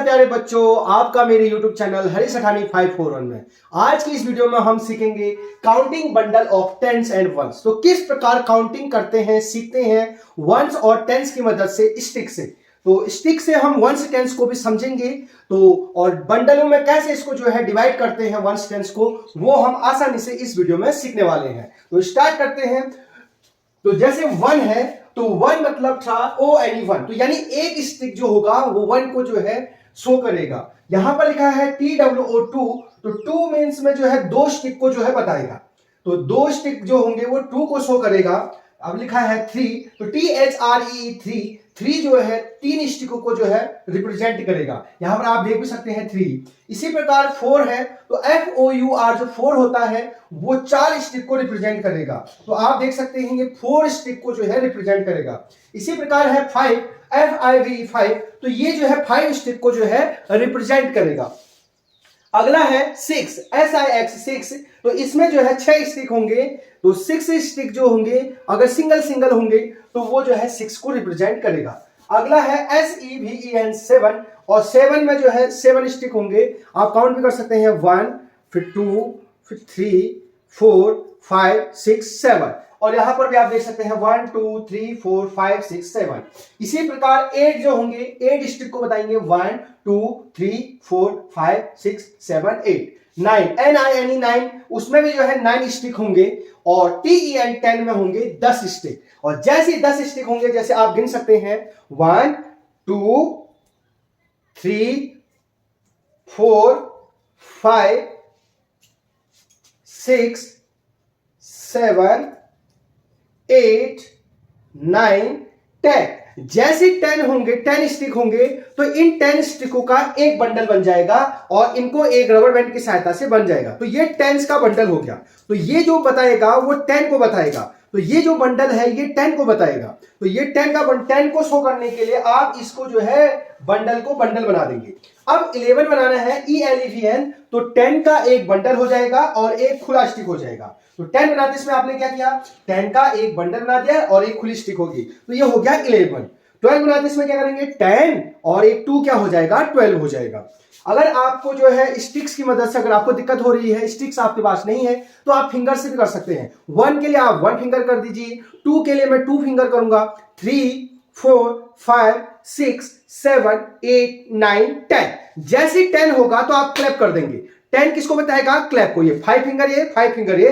प्यारे बच्चों, आपका मेरे YouTube चैनल हरीश अठानी 541 में आज की इस वीडियो में हम सीखेंगे counting bundle of tens and ones. तो किस प्रकार काउंटिंग करते हैं, सीखते हैं वंस और टेंस की मदद से स्टिक से। तो स्टिक से हम वंस टेंस को भी समझेंगे, तो और बंडलों में कैसे इसको जो है डिवाइड करते हैं वंस टेंस को, वो हम आसानी से इस वीडियो में सीखने वाले हैं। तो स्टार्ट करते हैं। तो जैसे वन है तो वन मतलब था ओ एनी वन, तो यानी एक स्टिक जो होगा वो वन को जो है शो करेगा। यहां पर लिखा है TWO2, तो टू मीन्स में जो है दो स्टिक को जो है बताएगा, तो दो स्टिक जो होंगे वो टू को शो करेगा। अब लिखा है थ्री, तो THREE थ्री जो है तीन स्टिकों को जो है रिप्रेजेंट करेगा। यहां पर आप देख भी सकते हैं थ्री। इसी प्रकार फोर है तो FOUR जो फोर होता है वो चार स्टिक को रिप्रेजेंट करेगा, तो आप देख सकते हैं ये फोर स्टिक को जो है रिप्रेजेंट करेगा। इसी प्रकार है फाइव FIVE फाइव, तो ये जो है फाइव स्टिक को जो है रिप्रेजेंट करेगा। अगला है सिक्स SIX सिक्स, तो इसमें जो है छह स्टिक होंगे, तो सिक्स स्टिक जो होंगे अगर सिंगल सिंगल होंगे तो वो जो है सिक्स को रिप्रेजेंट करेगा। अगला है SEVEN सेवन, और सेवन में जो है सेवन स्टिक होंगे, आप काउंट भी कर सकते हैं, वन फिर टू फिर three four five six seven, और यहां पर भी आप देख सकते हैं one two three four five six seven. इसी प्रकार एट जो होंगे एट स्टिक को बताएंगे, one two three four five six seven eight. Nine NINE nine, उसमें भी जो है नाइन स्टिक होंगे, और TEN टेन में होंगे 10 स्टिक। और जैसे 10 स्टिक होंगे जैसे आप गिन सकते हैं, one two three four five six seven eight nine ten. जैसे 10 होंगे 10 स्टिक होंगे तो इन 10 स्टिकों का एक बंडल बन जाएगा और इनको एक रबर बैंड की सहायता से बन जाएगा, तो ये 10 का बंडल हो गया। तो ये जो बताएगा वो 10 को बताएगा, तो ये जो बंडल है ये 10 को बताएगा। तो ये 10 को शो करने के लिए आप इसको जो है बंडल को बंडल बना देंगे। अब 11 बनाना है ELEVEN, तो 10 का एक बंडल हो जाएगा और एक खुला स्टिक हो जाएगा। तो 10 बनाते इसमें आपने क्या किया, 10 का एक बंडल बना दिया और एक खुली स्टिक होगी, तो ये हो गया 11। 12 बनाते इसमें क्या करेंगे, 10 और एक 2 क्या हो जाएगा, 12 हो जाएगा। अगर आपको जो है स्टिक्स की मदद से, अगर आपको दिक्कत हो रही है, स्टिक्स आपके पास नहीं है, तो आप फिंगर से भी कर सकते हैं। 1 के लिए आप 1 फिंगर कर दीजिए, 2 के लिए मैं 2 फिंगर करूंगा, 3 4 5 6 7 8 9 10। जैसे 10 होगा तो आप क्लैप कर देंगे। 10 किसको बताएगा, क्लैप को। ये 5 फिंगर ये 5 फिंगर ये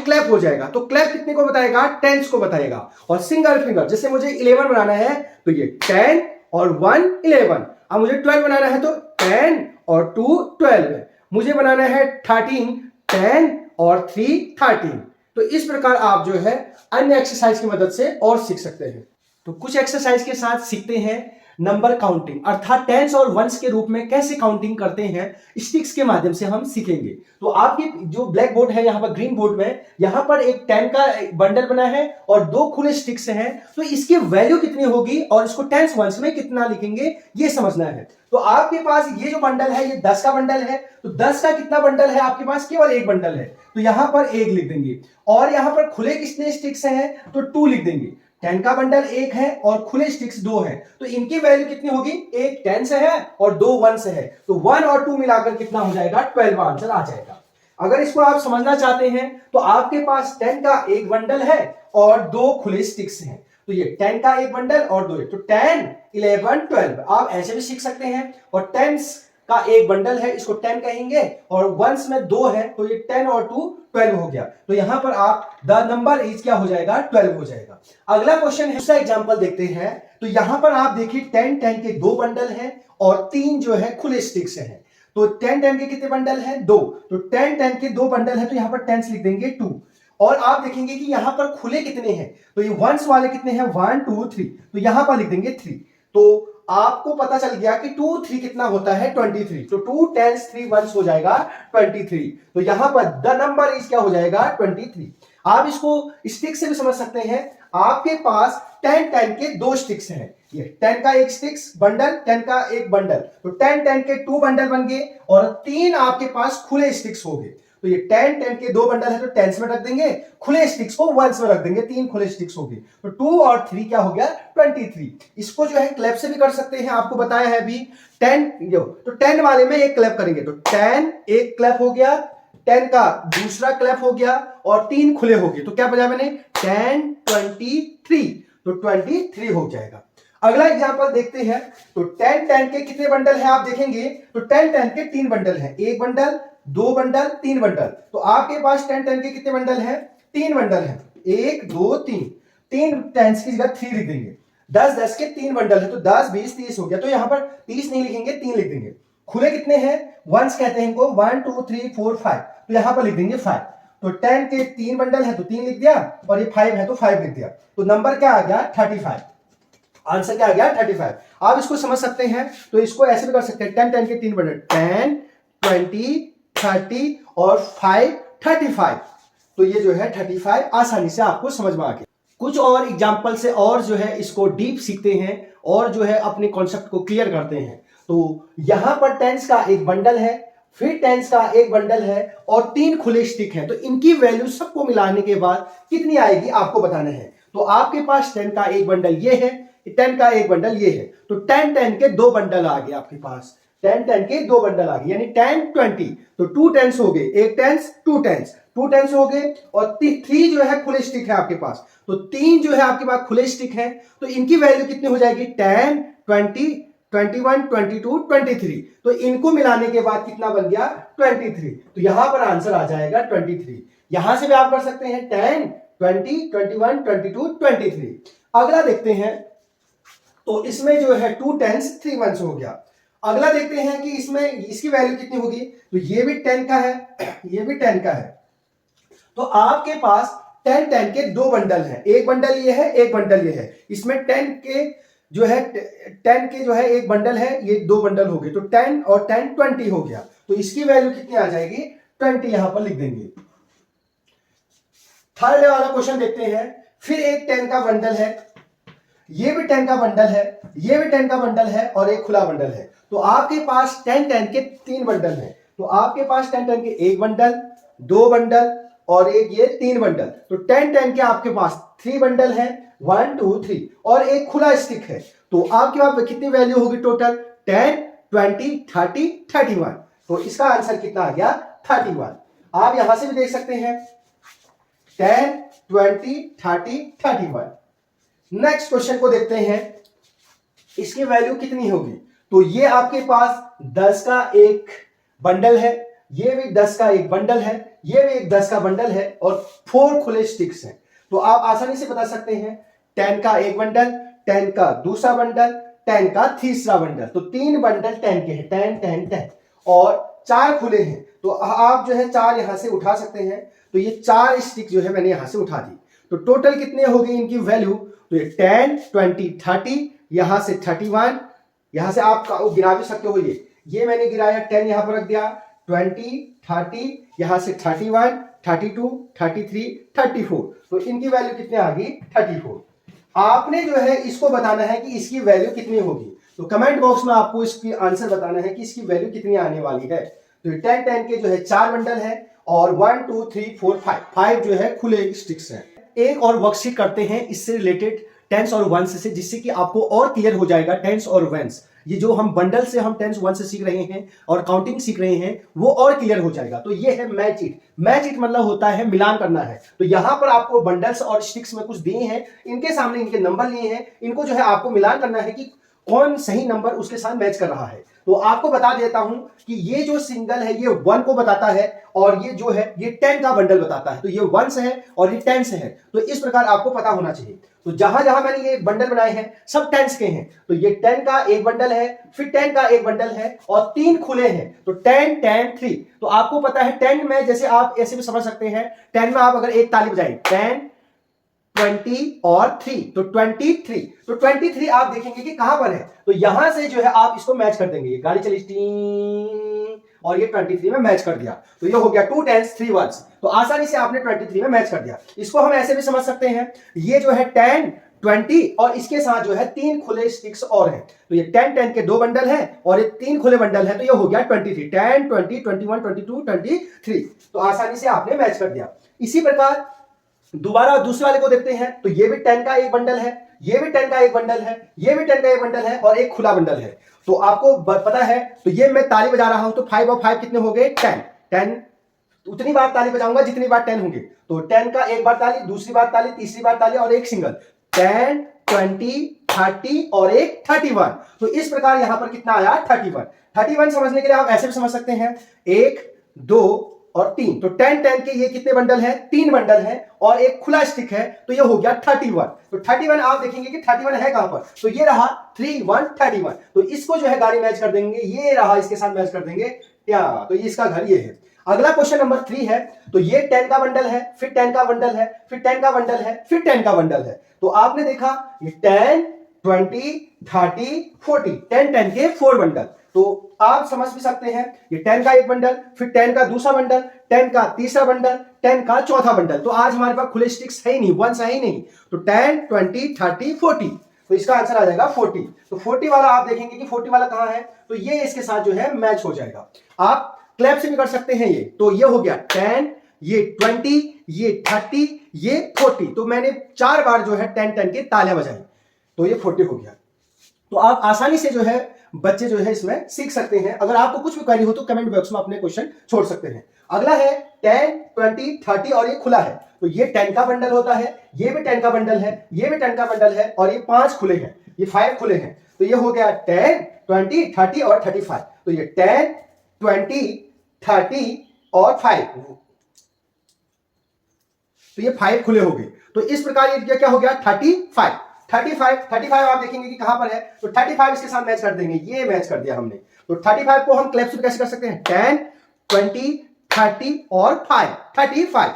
क्लैप हो जाएगा, तो क्लैप कितने को बताएगा, 10 को बताएगा। और सिंगल फिंगर, जैसे मुझे 11 बनाना है तो ये 10 और 1 11। अब मुझे 12 बनाना है तो 10 और 2 12। मुझे बनाना है 13 10 और 3 13। तो इस प्रकार आप जो है अन्य एक्सरसाइज की मदद से और सीख सकते हैं। तो कुछ एक्सरसाइज के साथ सीखते हैं नंबर काउंटिंग, अर्थात टेंस और वंस के रूप में कैसे काउंटिंग करते हैं स्टिक्स के माध्यम से हम सीखेंगे। तो आपके जो ब्लैक बोर्ड है, यहाँ पर ग्रीन बोर्ड में, यहाँ पर एक 10 का बंडल बना है और दो खुले स्टिक्स हैं, तो इसकी वैल्यू कितनी होगी और इसको टेंस वंस में कितना लिखेंगे ये समझना है। तो आपके पास ये जो बंडल है ये 10 का बंडल है, तो 10 का कितना बंडल है, आपके पास केवल एक बंडल है, तो यहां पर एक लिख देंगे। और यहां पर खुले कितने स्टिक्स हैं, तो 2 लिख देंगे। 10 का बंडल एक है और खुले स्टिक्स 2 हैं, तो इनकी वैल्यू कितनी होगी, एक 10 से है और 2 1 से है, तो 1 और 2 मिलाकर कितना हो जाएगा, 12 आंसर आ जाएगा। अगर इसको आप समझना चाहते हैं तो आपके पास 10 का एक बंडल है और 2 खुले स्टिक्स हैं, तो ये 10 का एक बंडल और 2, तो 10 11 12 आप ऐसे भी सीख सकते हैं। और 10 का एक बंडल है, इसको 10 कहेंगे, और वंस में 2 है, तो ये 10 और 2 12 हो गया। तो यहां पर आप द नंबर इज क्या हो जाएगा, 12 हो जाएगा। अगला क्वेश्चन है, दूसरा एग्जांपल देखते हैं। तो यहां पर आप देखिए 10 10 के 2 बंडल हैं और 3 जो है खुले स्टिक्स हैं। तो 10 10 के कितने बंडल हैं, 2, तो 10 10 के 2 बंडल हैं, तो यहां पर 10 लिख देंगे 2। और आप देखेंगे कि यहां पर खुले कितने हैं, तो ये वंस वाले कितने हैं, 1 2 3, तो यहां पर लिख देंगे 3। तो आपको पता चल गया कि 2 3 कितना होता है, 23, तो 2 10 3 1 हो जाएगा 23। तो यहां पर द नंबर इज क्या हो जाएगा, 23। आप इसको स्टिक से भी समझ सकते हैं। आपके पास 10 10 के 2 स्टिक्स हैं, ये 10 का एक स्टिक्स बंडल, 10 का एक बंडल, तो 10 10 के 2 बंडल बन गए और 3 आपके पास खुले स्टिक्स हो गए। तो ये 10 10 के 2 बंडल है तो टेंस में रख देंगे, खुले स्टिक्स को वंस में रख देंगे, 3 खुले स्टिक्स हो गए, तो 2 और 3 क्या हो गया 23। इसको जो है क्लैप से भी कर सकते हैं, आपको बताया है अभी 10 जो, तो 10 वाले में एक क्लैप करेंगे तो 10 एक क्लैप हो गया, 10 का दूसरा क्लैप हो गया और 3 खुले हो गए, तो क्या बजा मैंने 10 23, तो 23 हो जाएगा। अगला एग्जांपल देखते हैं, तो 10 10 के कितने बंडल हैं आप देखेंगे, तो 10 10 के 3 बंडल हैं, एक बंडल, 2 बंडल, 3 बंडल, तो आपके पास 10 10 के कितने बंडल हैं, 3 बंडल हैं, 1 2 3, 3 टेंस की जगह 3 लिख देंगे। 10 10 के 3 बंडल है तो 10 20 30 हो गया, तो यहां पर 30 नहीं लिखेंगे, 3 लिख देंगे। खुले कितने हैं, वंस कहते हैं इनको, 1 2 3 4 5, तो यहां पर लिख देंगे 5। तो 10 के 3 बंडल है तो 3 लिख दिया, और ये 5 है तो 5 लिख दिया, तो नंबर क्या आ गया 35। आंसर क्या आ गया 35। आप इसको समझ सकते हैं, तो इसको ऐसे भी कर सकते हैं, 10 10 के 3 बंडल, 10 20 30 और 5 35, तो ये जो है 35 आसानी से आपको समझ में आ गया। कुछ और एग्जाम्पल से और जो है इसको डीप सीखते हैं और जो है अपने कॉन्सेप्ट को क्लियर करते हैं। तो यहां पर टेंस का एक बंडल है, फिर टेंस का एक बंडल है और 3 खुले स्टिक हैं, तो इनकी वैल्यू सबको मिलाने के बाद कितनी आएगी आपको बताना है। तो आपके पास 10 का एक बंडल ये है, 10 का एक बंडल ये है, तो 10 10 के 2 बंडल आ गए आपके पास, 10 10 के 2 बंडल आ गए, यानी 10 20, तो 2 टेंस हो गए, एक टेंस 2 टेंस, 2 टेंस हो गए, और 3 जो है खुले स्टिक है आपके पास, तो 3 जो है आपके पास खुले स्टिक है, तो इनकी वैल्यू कितनी हो जाएगी 10 20 21 22 23, तो इनको मिलाने के बाद कितना बन गया 23, तो यहां पर आंसर आ जाएगा 23। यहां से भी आप कर सकते हैं 10 20 21 22 23। अगला देखते हैं, तो इसमें जो है 2 10s 3 1s हो गया। अगला देखते हैं कि इसमें इसकी वैल्यू कितनी होगी, तो ये भी 10 का है, ये भी 10 का है, तो आपके पास 10 10 के 2 बंडल हैं, एक बंडल ये है, एक बंडल ये है, इसमें 10 के जो है 10 के जो है एक बंडल है, ये 2 बंडल हो गए, तो 10 और 10 20 हो गया, तो इसकी वैल्यू कितनी आ जाएगी 20, यहां पर लिख देंगे। थर्ड वाला क्वेश्चन देखते हैं, फिर एक 10 का बंडल है, ये भी 10 का बंडल है, ये भी 10 का बंडल है और एक खुला बंडल है, तो आपके पास 10 10 के 3 बंडल हैं, तो आपके पास 10 10 के एक बंडल, 2 बंडल और एक ये 3 बंडल, तो 10 10 के आपके पास 3 बंडल है, 1 2 3 और एक खुला स्टिक है, तो आपके पास कितनी वैल्यू होगी टोटल 10 20 30 31, तो इसका आंसर कितना आ गया 31। आप यहां से भी देख सकते हैं 10 20 30 31। नेक्स्ट क्वेश्चन को देखते हैं, इसकी वैल्यू कितनी होगी, तो ये आपके पास 10 का एक बंडल है, ये भी 10 का एक बंडल है, ये भी एक 10 का बंडल है और 4 खुले स्टिक्स हैं, तो आप आसानी से बता सकते हैं 10 का एक बंडल, 10 का दूसरा बंडल, 10 का तीसरा बंडल, तो 3 बंडल 10 के हैं, 10 10 10 और 4 खुले हैं, तो आप जो है 4 यहां से उठा सकते हैं, तो ये 4 स्टिक जो है मैंने यहां से उठा दी, तो टोटल कितने हो गए इनकी वैल्यू, तो ये 10 20 30, यहां से 31, यहां से आप गिरा भी सकते हो, ये मैंने गिराया 10 यहां पर रख दिया, 20 30, यहां से 31 32 33 34, तो इनकी वैल्यू कितनी आ गई 34। आपने जो है इसको बताना है कि इसकी वैल्यू कितनी होगी, तो कमेंट बॉक्स में आपको इसकी आंसर बताना है कि इसकी वैल्यू कितनी आने वाली है। तो 10 10 के जो है 4 बंडल है और 1 2 3 4 5 जो है खुले स्टिक्स हैं। एक और वर्कशीट करते हैं इससे रिलेटेड टेंस और वंस से, जिससे कि आपको और क्लियर हो जाएगा टेंस और वंस, ये जो हम बंडल से हम टेंस वन से सीख रहे हैं और काउंटिंग सीख रहे हैं वो और क्लियर हो जाएगा। तो ये है मैच इट, मैच इट मतलब होता है मिलान करना है, तो यहां पर आपको बंडल्स और स्टिक्स में कुछ दिए हैं, इनके सामने इनके नंबर लिए हैं, इनको जो है आपको मिलान करना है कि कौन सही नंबर उसके साथ मैच कर रहा है। तो आपको बता देता हूं कि ये जो सिंगल है ये 1 को बताता है और ये जो है ये 10 का बंडल बताता है, तो ये 1 से है और ये 10 से है, तो इस प्रकार आपको पता होना चाहिए। तो जहां जहां मैंने ये बंडल बनाए हैं सब 10s के हैं, तो ये 10 का एक बंडल है, फिर 10 का एक बंडल है और 3 खुले हैं, तो 10 10 3, तो आपको पता है 10 में जैसे आप ऐसे भी समझ सकते हैं, 10 में आप अगर एक ताली बजाएं 10 20 और 3, तो 23, तो 23 आप देखेंगे कि कहां पर है, तो यहां से जो है आप इसको मैच कर देंगे, ये गाड़ी चली और ये 23 में मैच कर दिया, तो ये हो गया 2 10s 3 1s, तो आसानी से आपने 23 में मैच कर दिया। इसको हम ऐसे भी समझ सकते हैं, ये जो है 10 20 और इसके साथ जो है 3 खुले स्टिक्स और हैं, तो ये 10 10 के 2 बंडल हैं और ये 3 खुले बंडल हैं, तो ये हो गया 23। 10 20 21 22 23, तो आसानी से आपने मैच कर दिया। इसी प्रकार दोबारा दूसरे वाले को देखते हैं, तो ये भी 10 का एक बंडल है, ये भी 10 का एक बंडल है, ये भी 10 का एक बंडल है और एक खुला बंडल है। तो आपको पता है, तो ये मैं ताली बजा रहा हूं, तो 5 और 5 कितने हो गए 10 10, उतनी बार ताली बजाऊंगा जितनी बार 10 होंगे। तो 10 का एक बार ताली, दूसरी बार ताली, तीसरी बार ताली और एक सिंगल। 10 20 30 और एक 31। तो इस प्रकार यहां पर कितना आया 31। 31 समझने के लिए आप ऐसे भी समझ सकते हैं, 1 2 और 3, तो 10 10 के ये कितने बंडल हैं 3 बंडल हैं और एक खुला स्टिक है, तो ये हो गया 31। तो 31 आप देखेंगे कि 31 है कहां पर, तो ये रहा 3 1 31। तो इसको जो है गाड़ी मैच कर देंगे, ये रहा इसके साथ मैच कर देंगे क्या, तो ये इसका घर ये है। अगला क्वेश्चन नंबर 3 है, तो ये 10 का बंडल है, फिर 10 का बंडल है, फिर 10 का बंडल है, फिर 10 का बंडल है। तो आपने देखा ये 10 20 30 40, 10 10 के 4 बंडल। तो आप समझ भी सकते हैं, ये 10 का एक बंडल, फिर 10 का दूसरा बंडल, 10 का तीसरा बंडल, 10 का चौथा बंडल। तो आज हमारे पास खुले स्टिक्स है ही नहीं, वंस है ही नहीं। तो 10 20 30 40, तो इसका आंसर आ जाएगा 40। तो 40 वाला आप देखेंगे कि 40 वाला कहां है, तो ये इसके साथ जो है मैच हो जाएगा। आप क्लैप से भी कर सकते हैं ये, तो ये हो गया 10, ये 20, ये 30, ये 40। तो मैंने 4 बार जो है 10 10 के तालियां बजाई, तो ये 40 हो गया। तो आप आसानी से जो है बच्चे जो है इसमें सीख सकते हैं। अगर आपको कुछ भी क्वेरी हो तो कमेंट बॉक्स में अपने क्वेश्चन छोड़ सकते हैं। अगला है 10 20 30 और ये खुला है, तो ये 10 का बंडल होता है, ये भी 10 का बंडल है, ये भी 10 का बंडल है और ये 5 खुले हैं, ये 5 खुले हैं। तो ये हो गया 10 20 30 और 35। तो ये 10 20 30 और 5, तो ये 5 खुले हो गए। तो इस प्रकार ये क्या हो गया 35 35 आप देखेंगे कि कहां पर है, तो 35 इसके साथ मैच कर देंगे, ये मैच कर दिया हमने। तो 35 को हम क्लैप्स कैसे कर सकते हैं, 10 20 30 और 5 35।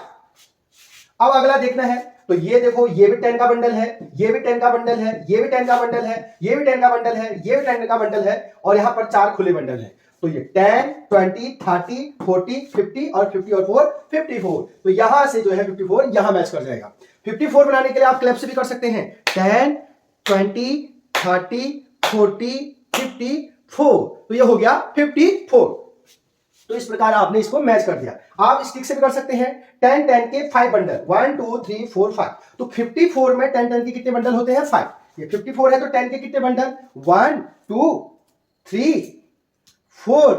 अब अगला देखना है, तो ये देखो ये भी 10 का बंडल है, ये भी 10 का बंडल है, ये भी 10 का बंडल है, ये भी 10 का बंडल है, ये भी 10 का बंडल है और यहां पर 4 खुले बंडल है। तो ये 10 20 30 40 50 और 50 और 4 54। तो यहां से जो है 54 यहां मैच कर जाएगा। 54 बनाने के लिए आप क्लैप से भी कर सकते हैं, 10 20 30 40 54। तो ये हो गया 54। तो इस प्रकार आपने इसको मैच कर दिया। आप स्टिक से भी कर सकते हैं, 10 10 के 5 बंडल, 1 2 3 4 5। तो 54 में 10 10 के कितने बंडल होते हैं 5। ये 54 है तो 10 के कितने बंडल, 1 2 3 4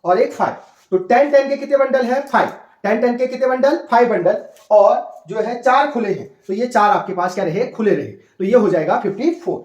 और एक 5। तो 10 10 के कितने बंडल है 5, 10 10 के कितने बंडल 5 बंडल और जो है 4 खुले हैं, तो ये 4 आपके पास क्या रहे खुले रहे, तो ये हो जाएगा 54।